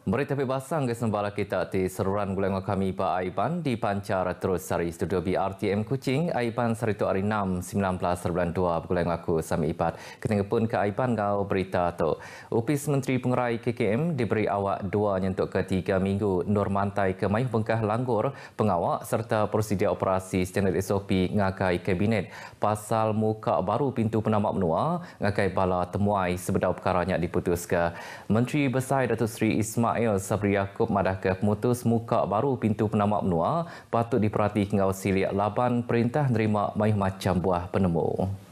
Berita bebasang ke sembala kita di seruran gulangan kami Pak Aiban di pancar terus dari studio BRTM Kuching Aiban Saritu hari 6 19/2 gulangan aku Sami Ipat. Ketinggalan pun ke Aiban ngau berita tu. Upis Menteri Pengerai KKM diberi awak 2 nyentuk ke 3 minggu Nur Mantai ke Mayuh Bengkah Langgur pengawak serta prosedur operasi standard SOP ngakai kabinet pasal muka baru pintu penamak menua ngakai bala temuai sebedau perkaranya diputuskan. Menteri Besar Datuk Seri Ismail Sabri Yaakob madah ke pemutus muka baru pintu penamak menua patut diperhati ngau siliak laban perintah nerima mayuh macam buah penemu.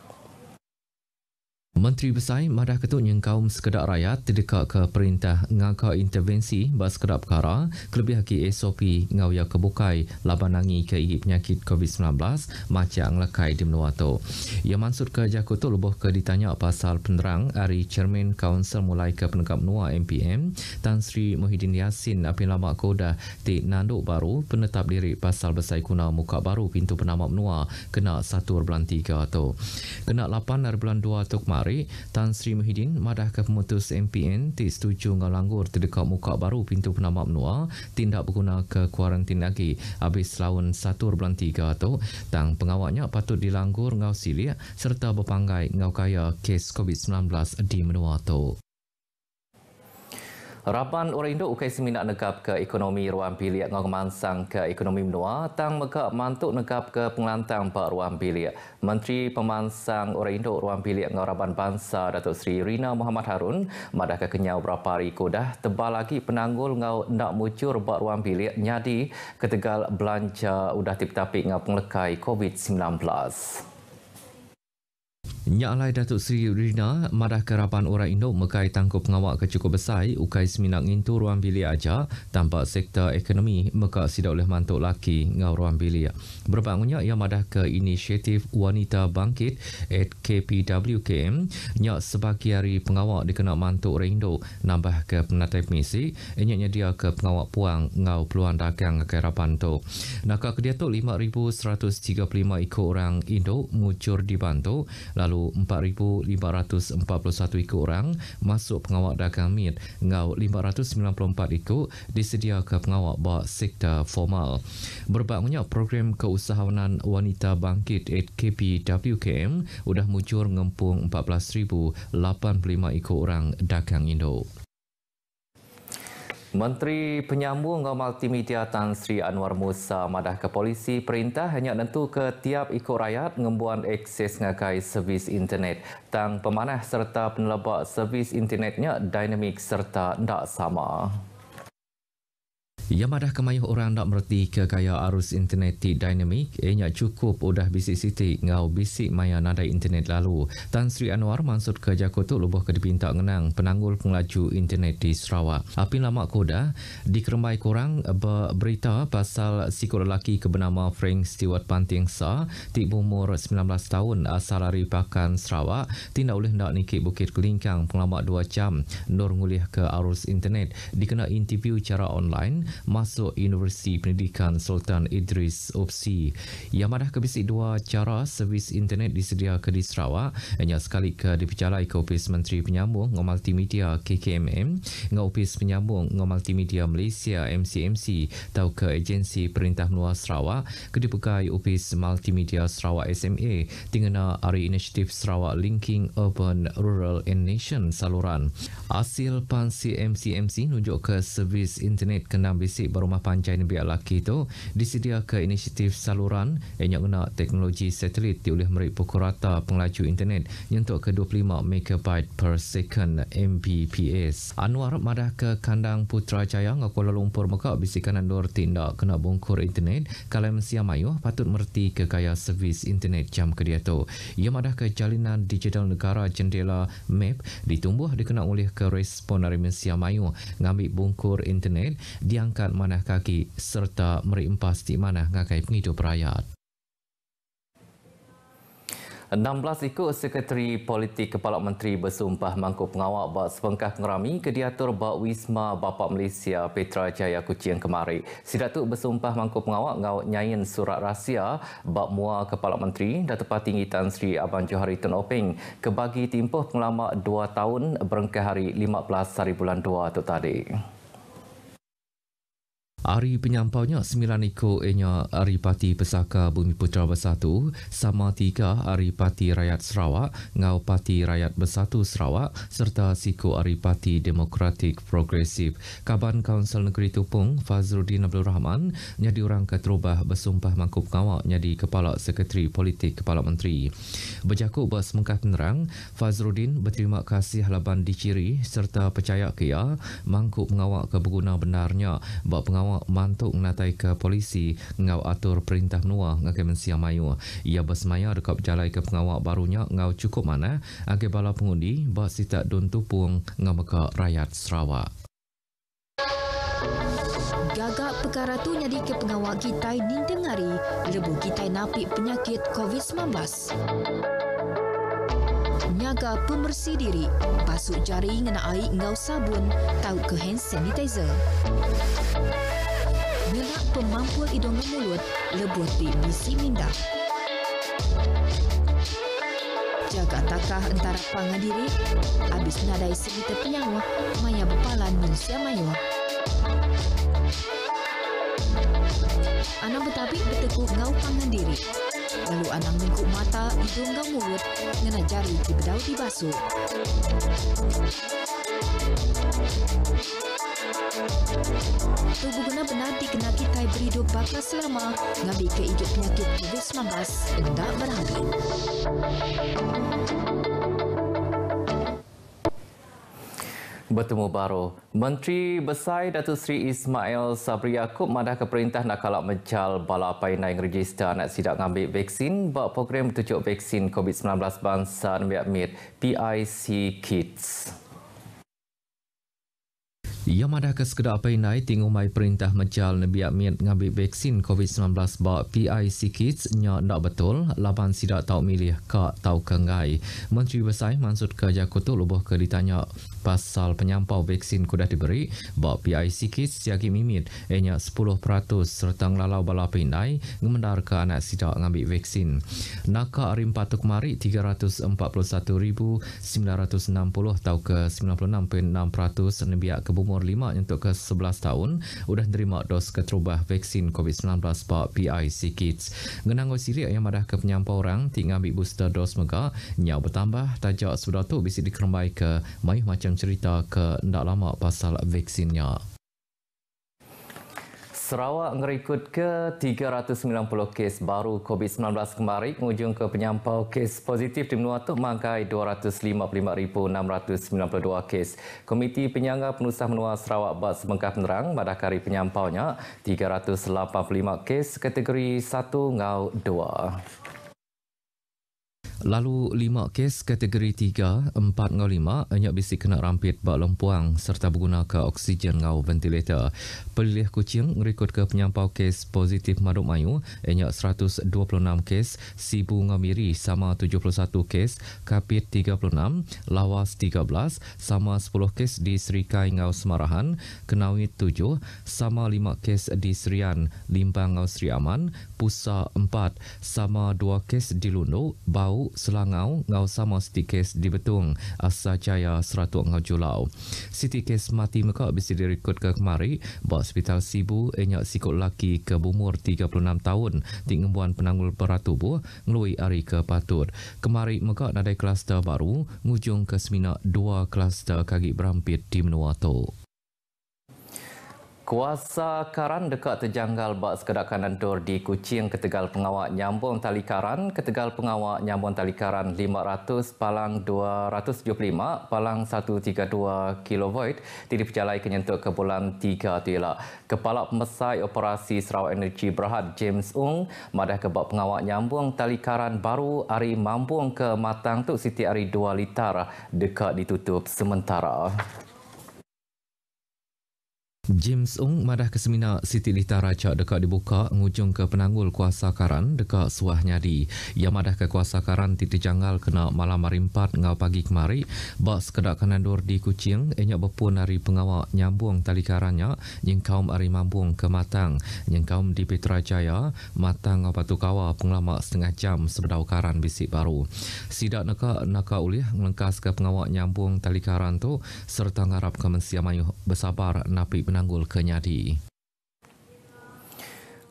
Menteri Besar madah ketuk nyengkaum sekedar rakyat terdekat ke perintah ngaka intervensi bas sekedar perkara kelebih haki SOP ngau ya kebukai laban nangi ke igi penyakit COVID-19 macam lekai di menua tu. Ia maksud ke Jakutu lebuh ke ditanya pasal penerang hari Chairman Kaunsil mulai ke penegak menua MPM Tan Sri Muhyiddin Yassin apin lama kodah di nanduk baru penetap diri pasal besar kuna muka baru pintu penamak menua kena 1 bulan 3 tu. Kena 8 hari bulan 2 tu kemarin Tan Sri Muhyiddin madah ke pemutus MPN ti setuju ngau langgur terdekat muka baru pintu penamak menua tindak berguna ke kuarantin lagi habis lawan 1 bulan 3 tu tang pengawaknya patut dilanggur ngau silia serta berpanggai ngau kaya kes COVID-19 di menua tu. Raban orang Indo ukai seminat negap ke ekonomi ruang bilik ngau kemansang ke ekonomi menua tang meka mantuk negap ke pengelantang pak ruang bilik. Menteri Pemansang orang Indo ruang bilik ngau Raban Bangsa Datuk Seri Rina Muhammad Harun madah ke kenyau berapa hari kodah tebal lagi penanggul ngau nak mucur bak ruang bilik nyadi ketegal belanja udah tip-tapik ngau penglekai COVID-19. Nyak alai Datuk Seri Rina madah kerapan orang Indo mekai tangkup pengawak kecukup besar ukai seminat ngintu ruang bilik aja tanpa sektor ekonomi meka sidak oleh mantuk laki ngau ruang bilik. Berbangunnya ia madah ke inisiatif Wanita Bangkit at KPWKM nyak sebagi hari pengawak dikena mantuk orang Indo nambah ke penatai misi nyaknya dia ke pengawak puang ngau peluang dagang kerapan tu. Nakak dia tu 5,135 ikut orang Indo mucur dibantu lalu 4,541 ikut orang masuk pengawak dagang mit ngau 594 ikut disedia ke pengawak bawah sektor formal. Berbangunnya program keusahawanan Wanita Bangkit at KPWKM sudah muncul ngempung 14,085 ikut orang dagang Indo. Menteri Penyambung ngau Multimedia Tan Sri Anwar Musa madah ke polisi perintah hanya nentu ke tiap ikut rakyat ngembuan akses ngakai servis internet. Tang pemanah serta penelabak servis internetnya dinamik serta ndak sama. Ia madah kemayuh orang nak merti ke gaya arus internet di dinamik, ianya cukup udah bisik siti ngau bisik maya nadai internet lalu. Tan Sri Anwar maksud ke Jakutu lubuh ke dipinta ngenang penanggul pengelaju internet di Sarawak. Apin lama koda dikerembai korang berita pasal sikut lelaki ke bernama Frank Stewart Pantingsa di umur 19 tahun asal dari Pakan Sarawak tidak boleh nak nikik Bukit Kelingkang pengalamak 2 jam nur ngulih ke arus internet dikena interview cara online masuk Universiti Pendidikan Sultan Idris Opsi. Ia madah ke bisik 2 cara servis internet disedia ke di Sarawak hanya sekali ke dipercalai ke Opis Menteri Penyambung ngau Multimedia KKMM ngau Opis Penyambung ngau Multimedia Malaysia MCMC atau ke Agensi Perintah Menua Sarawak ke dipegai Opis Multimedia Sarawak SMA tingana hari inisiatif Sarawak Linking Urban Rural and Nation saluran. Hasil pansi MCMC nunjuk ke servis internet kenam bisik berumah panjai negeri laki itu disedia ke inisiatif saluran yang guna teknologi satelit dioleh merik pukul rata pengelaju internet untuk ke 25 MB per second Mbps. Anwar madah ke kandang Putrajaya ngau Kuala Lumpur meka bisikan andur tindak kena bungkur internet kalau Malaysia mayuh patut merti ke gaya servis internet jam ke dia tu. Ia madah ke jalinan digital negara jendela MAP ditumbuh dikena oleh ke respon dari Malaysia mayuh ngambil bungkur internet diangkat manah kaki serta merimpas di manah ngakai penghidup rakyat. 16 ikut Sekretari Politik Kepala Menteri bersumpah mangkuk pengawak bak sepengkah pengerami ke diatur bak Wisma Bapak Malaysia Petra Jaya Kuching kemari. Sidak tu bersumpah mangkuk pengawak ngau nyayin surat rahsia bak mua Kepala Menteri Datuk Tinggi Tan Sri Abang Johari Tun Openg ke bagi timpuh pengalamak 2 tahun berengkah hari 15 hari bulan 2 tu tadi. Hari penyampaunya 9 ekor enya Hari Parti Pesaka Bumi Putra Bersatu sama 3 Hari Parti Rakyat Sarawak, Ngau Parti Rakyat Bersatu Sarawak serta siku Hari Parti Demokratik Progresif. Kaban Kaunsil Negeri Tupung Fazruddin Abdul Rahman jadi orang keterubah bersumpah mangkup ngawak jadi Kepala Sekretari Politik Kepala Menteri. Berjakut bas mengkah penerang, Fazruddin berterima kasih laban diciri serta percaya kia mangkup ngawak ke berguna benarnya bak pengawak mantuk natai ke polisi ngau atur perintah menua ngagai mensia mayu. Ia bersemaya dekat berjalai ke pengawak barunya ngau cukup mana agai bala pengundi bak sitak dun tupung ngau meka rakyat Sarawak. Gagak perkara tu jadi ke pengawak kita dinding hari lebu kita napik penyakit COVID-19. Nyaga pembersih diri, basuh jari ngena air ngau sabun, tahu ke hand sanitizer. Ngelak pemampul hidung dan mulut, lebut di bisi minda. Jaga takah antara pangan diri, habis nadai segitu penyawa, maya bepalan manusia mayu. Anak bertabik bertekuk ngau pangan diri. Lalu anak mengkuk mata, hidung dan mulut, ngena jari di bedau dibasuh. Tubuh guna benar dikena kita berhidup bakal selama ngabi ke hidup penyakit COVID-19 hendak berhabis. Bertemu baru, Menteri Besar Datuk Seri Ismail Sabri Yaakob madah ke perintah nak kalak mencal bala painai register anak sidak ngambil vaksin bak program tujuk vaksin COVID-19 bangsa Nabi Amir PIC Kids. Ia madah ke sekedar painai tingumai perintah mencal Nabi Amir ngambil vaksin COVID-19 bak PIC Kids nya ndak betul laban sidak tahu milih kak tahu kengai. Menteri Besar Mansud Kejakutu lubuh ke ditanya pasal penyampau vaksin kudah diberi bak PIC Kids siagi mimit enya 10% serta ngelalau bala painai ngemendar ke anak sidak ngambil vaksin. Naka hari 4 kemari 341,960 tau ke 96.6% nebiak ke umur 5 untuk ke 11 tahun sudah nerima dos keterubah vaksin COVID-19 bak PIC Kids. Ngenanggo sirik yang madah ke penyampau orang tinggal ambil booster dos mega nyau bertambah tajak sudah tu bisa dikerembai ke mai macam cerita ke ndak lama pasal vaksinnya. Sarawak ngerikut ke 390 kes baru COVID-19 kemarin mengujung ke penyampau kes positif di menua tu mangkai 255,692 kes. Komiti Penyangga Penusah Menua Sarawak bak semengkah penerang pada kari penyampaunya 385 kes kategori 1 ngau 2. Lalu 5 kes kategori 3, 4 ngau 5 hanya bisa kena rampit bak lempuang serta berguna ke oksigen ngau ventilator. Pelilih Kuching ngerikut ke penyampau kes positif Maduk Mayu hanya 126 kes, Sibu ngau Miri sama 71 kes, Kapit 36, Lawas 13 sama 10 kes di Serikai ngau Semarahan, Kenawit 7 sama 5 kes di Serian, Limpang ngau Seri Aman, Pusa 4 sama 2 kes di Lundu, Bau Selangau ngau sama siti kes di Betung, Asa Jaya Seratuk ngau Julau. Siti kes mati meka bisa direkod ke kemari bak Hospital Sibu enyak sikut laki ke bumur 36 tahun di ngembuan penanggul peratubuh ngelui hari ke patut. Kemari meka nadai kluster baru ngujung ke semina 2 kluster kaki berampit di menua tu. Kuasa karan dekat terjanggal bak sekedak kanan dor di Kuching ke Tegal Pengawak nyambung tali karan ke Tegal Pengawak nyambung tali karan 500 palang 275 palang 132 kV tidak berjalai kenyentuk ke bulan 3 tu ialah. Kepala Pemesai Operasi Sarawak Energy Berhad James Ung madah ke bak pengawak nyambung tali karan baru hari mambung ke matang tu siti hari 2 litar dekat ditutup sementara. James Ung madah ke seminar Siti Lita Raja dekat dibuka ngujung ke penanggul kuasa karan dekat Suah Nyadi. Ia madah ke kuasa karan titi janggal kena malam hari 4 ngau pagi kemari bak sekedak kanandur di Kuching enyak berpun hari pengawak nyambung tali karannya yang kaum hari mambung ke matang yang kaum di Petrajaya matang ngau patu kawa pengelama setengah jam sebedau karan bisik baru. Sidak naka ulih ngelengkas ke pengawak nyambung tali karan tu serta ngarap ke mensia mayuh bersabar napi penanggul ke Nyadi.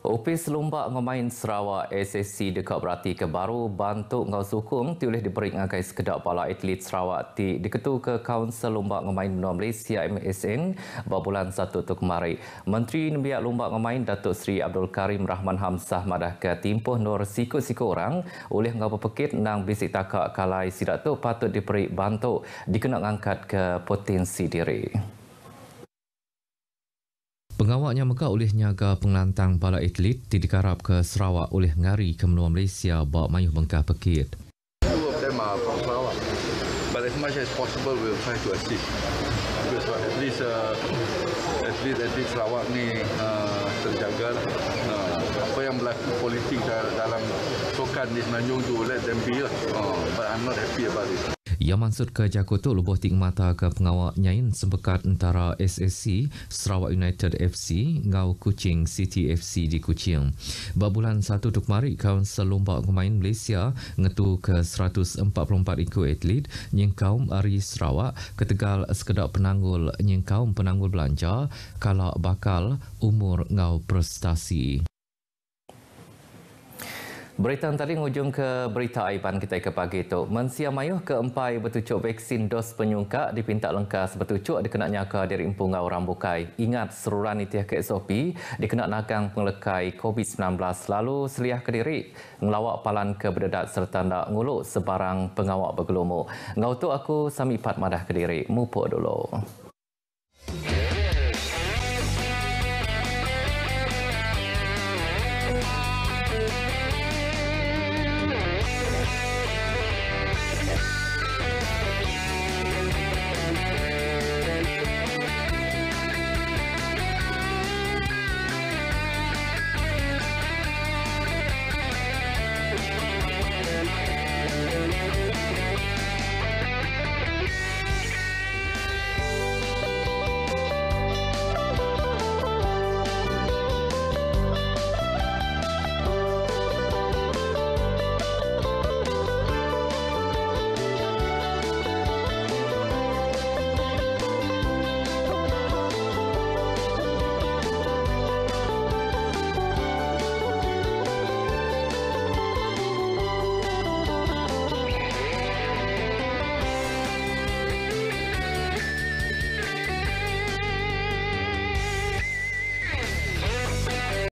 Opis Lombak Ngemain Sarawak SSC dekat berarti ke baru bantuk ngau sukung dioleh diberi ngagai sekedap bala atlet Sarawak diketu ke Kaunsil Lombak Ngemain Benua Malaysia MSN bulan 1 tu kemari. Menteri Nembiak Lombak Ngemain Datuk Seri Abdul Karim Rahman Hamzah madah ke timpuh nur siku-siku orang oleh ngau pepekit nang bisik takak kalai sidak tu patut diberi bantuk dikena angkat ke potensi diri. Pengawaknya meka oleh nyaga pengelantang bala atlet dikarap ke Sarawak oleh ngari ke benua Malaysia bawa mayuh bengkah pekit. Two of them are from Sarawak, but as much as possible we'll try to assist because at least atlet Sarawak ni terjaga. Apa yang berlaku politik dalam sukan di Semenanjung tu let them be lah. But I'm not happy about it. Ia maksud ke Jakoto lubuh ting mata ke pengawak nyain sempekat antara SSC, Sarawak United FC, ngau Kuching City FC di Kuching. Bulan 1 tu kemari, Kaunsil Lombak Ngemain Malaysia ngetu ke 144 ikut atlet nyengkaum Ari Sarawak ketegal sekedar penanggul nyengkaum penanggul belanja kalau bakal umur ngau prestasi. Berita tadi ngujung ke berita aiban kita ke pagi itu. Mensia mayuh keempai bertucuk vaksin dos penyungkak dipinta lengkas bertucuk dikena nyaka dari impung orang bukai. Ingat seruran itiah ke SOP dikena nagang penglekai COVID-19 lalu seliah ke diri ngelawak palan ke berdedat serta nak nguluk sebarang pengawak bergelumuk. Ngau tu aku sami pat madah ke diri. Mupuk dulu.